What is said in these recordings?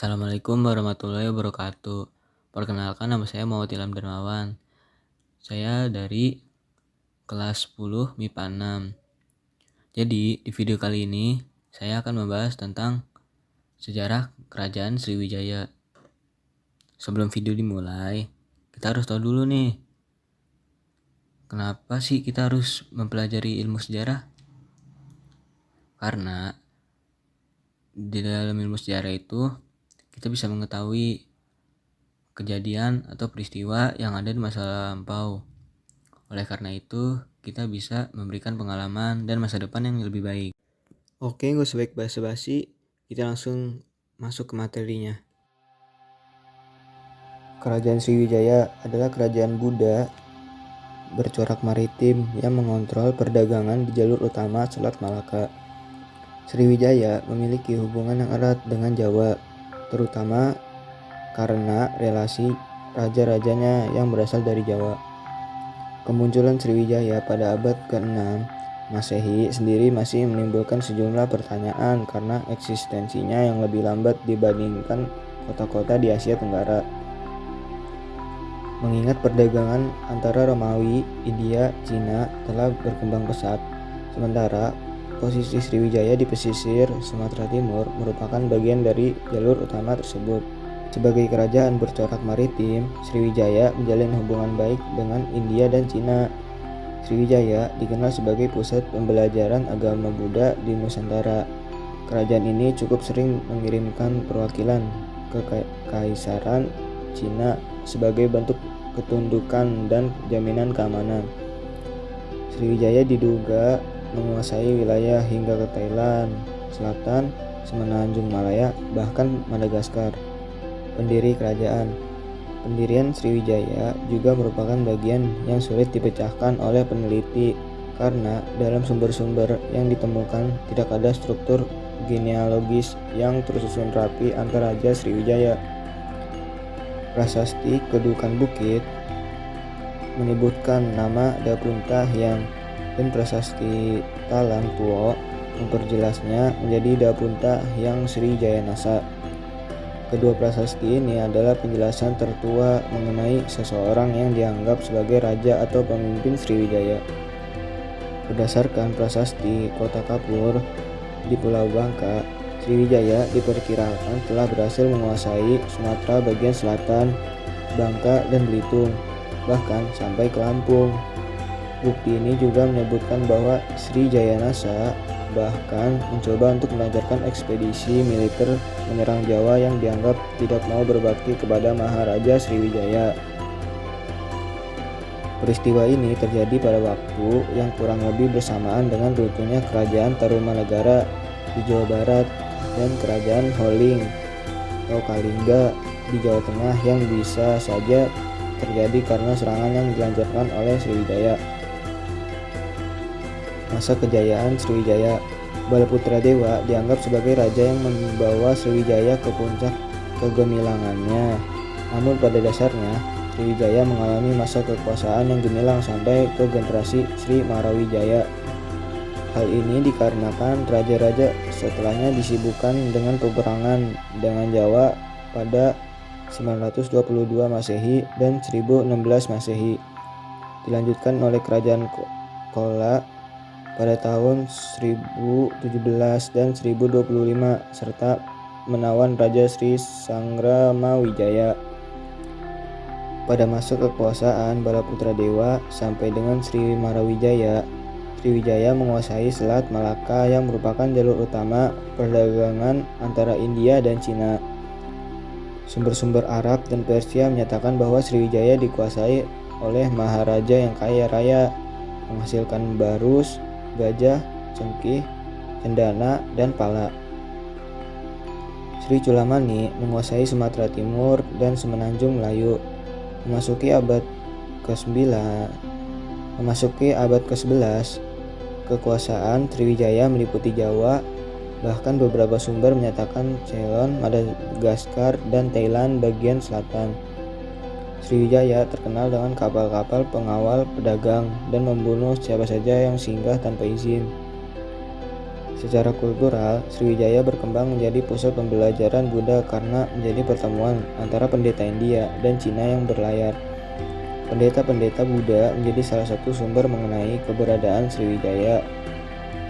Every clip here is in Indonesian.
Assalamualaikum warahmatullahi wabarakatuh. Perkenalkan, nama saya Muhammad Ilham Darmawan. Saya dari kelas 10 MIPA 6. Jadi di video kali ini saya akan membahas tentang sejarah kerajaan Sriwijaya. Sebelum video dimulai, kita harus tahu dulu nih, kenapa sih kita harus mempelajari ilmu sejarah? Karena di dalam ilmu sejarah itu kita bisa mengetahui kejadian atau peristiwa yang ada di masa lampau. Oleh karena itu, kita bisa memberikan pengalaman dan masa depan yang lebih baik. Oke, nggak usah baik basa-basi, kita langsung masuk ke materinya. Kerajaan Sriwijaya adalah kerajaan Buddha bercorak maritim yang mengontrol perdagangan di jalur utama Selat Malaka. Sriwijaya memiliki hubungan yang erat dengan Jawa, terutama karena relasi raja-rajanya yang berasal dari Jawa. Kemunculan Sriwijaya pada abad ke-6 Masehi sendiri masih menimbulkan sejumlah pertanyaan karena eksistensinya yang lebih lambat dibandingkan kota-kota di Asia Tenggara. Mengingat perdagangan antara Romawi, India, Cina telah berkembang pesat, sementara posisi Sriwijaya di pesisir Sumatera Timur merupakan bagian dari jalur utama tersebut. Sebagai kerajaan bercorak maritim, Sriwijaya menjalin hubungan baik dengan India dan Cina. Sriwijaya dikenal sebagai pusat pembelajaran agama Buddha di Nusantara. Kerajaan ini cukup sering mengirimkan perwakilan ke Kaisaran Cina sebagai bentuk ketundukan dan jaminan keamanan. Sriwijaya diduga menguasai wilayah hingga ke Thailand Selatan, Semenanjung Malaya, bahkan Madagaskar. Pendiri kerajaan. Pendirian Sriwijaya juga merupakan bagian yang sulit dipecahkan oleh peneliti karena dalam sumber-sumber yang ditemukan tidak ada struktur genealogis yang tersusun rapi antara Raja Sriwijaya. Prasasti Kedudukan Bukit menyebutkan nama Dapunta Hyang dan Prasasti Talang Tuo memperjelasnya menjadi Dapunta Hyang Srijayanasa. Kedua prasasti ini adalah penjelasan tertua mengenai seseorang yang dianggap sebagai raja atau pemimpin Sriwijaya. Berdasarkan prasasti Kota Kapur di Pulau Bangka, Sriwijaya diperkirakan telah berhasil menguasai Sumatera bagian selatan, Bangka dan Belitung, bahkan sampai ke Lampung. Bukti ini juga menyebutkan bahwa Srijayanasa bahkan mencoba untuk melancarkan ekspedisi militer menyerang Jawa yang dianggap tidak mau berbakti kepada Maharaja Sriwijaya. Peristiwa ini terjadi pada waktu yang kurang lebih bersamaan dengan runtuhnya Kerajaan Tarumanagara di Jawa Barat dan Kerajaan Holling atau Kalingga di Jawa Tengah yang bisa saja terjadi karena serangan yang dilancarkan oleh Sriwijaya. Masa kejayaan Sriwijaya. Balaputradewa dianggap sebagai raja yang membawa Sriwijaya ke puncak kegemilangannya. Namun pada dasarnya, Sriwijaya mengalami masa kekuasaan yang gemilang sampai ke generasi Sri Marawijaya. Hal ini dikarenakan raja-raja setelahnya disibukkan dengan peperangan dengan Jawa pada 922 Masehi dan 1016 Masehi. Dilanjutkan oleh Kerajaan Chola pada tahun 1017 dan 1025 serta menawan Raja Sri Sangramawijaya. Pada masa kekuasaan Balaputradewa sampai dengan Sri Marawijaya, Sriwijaya menguasai Selat Malaka yang merupakan jalur utama perdagangan antara India dan Cina. Sumber-sumber Arab dan Persia menyatakan bahwa Sriwijaya dikuasai oleh maharaja yang kaya raya, menghasilkan barus, gajah, cengkih, cendana, dan pala. Sri Culamani menguasai Sumatera Timur dan Semenanjung Melayu. Memasuki abad ke-11, kekuasaan Sriwijaya meliputi Jawa, bahkan beberapa sumber menyatakan Ceylon, Madagaskar, dan Thailand bagian selatan. Sriwijaya terkenal dengan kapal-kapal pengawal pedagang dan membunuh siapa saja yang singgah tanpa izin. Secara kultural, Sriwijaya berkembang menjadi pusat pembelajaran Buddha karena menjadi pertemuan antara pendeta India dan Cina yang berlayar. Pendeta-pendeta Buddha menjadi salah satu sumber mengenai keberadaan Sriwijaya,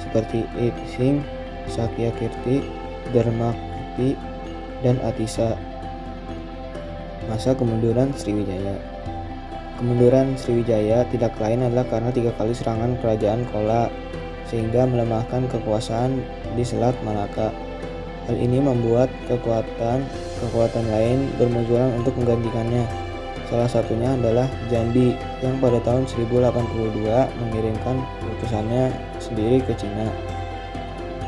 seperti Ipsing, Sakyakirti, Dharmakirti, dan Atisa. Masa kemunduran Sriwijaya. Kemunduran Sriwijaya tidak lain adalah karena 3 kali serangan kerajaan Chola, sehingga melemahkan kekuasaan di Selat Malaka. Hal ini membuat kekuatan lain bermunculan untuk menggantikannya. Salah satunya adalah Jambi yang pada tahun 1082 mengirimkan utusannya sendiri ke Cina.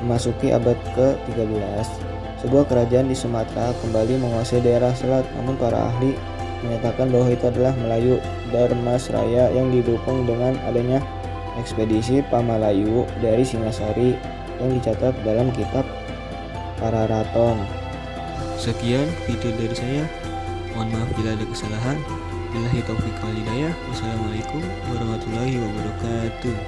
Memasuki abad ke-13, sebuah kerajaan di Sumatera kembali menguasai daerah selat, namun para ahli menyatakan bahwa itu adalah Melayu Dharmasraya yang didukung dengan adanya ekspedisi Pamalayu dari Singasari yang dicatat dalam kitab Pararaton. Sekian video dari saya. Mohon maaf bila ada kesalahan. Billahi taufiq wal hidayah. Wassalamualaikum warahmatullahi wabarakatuh.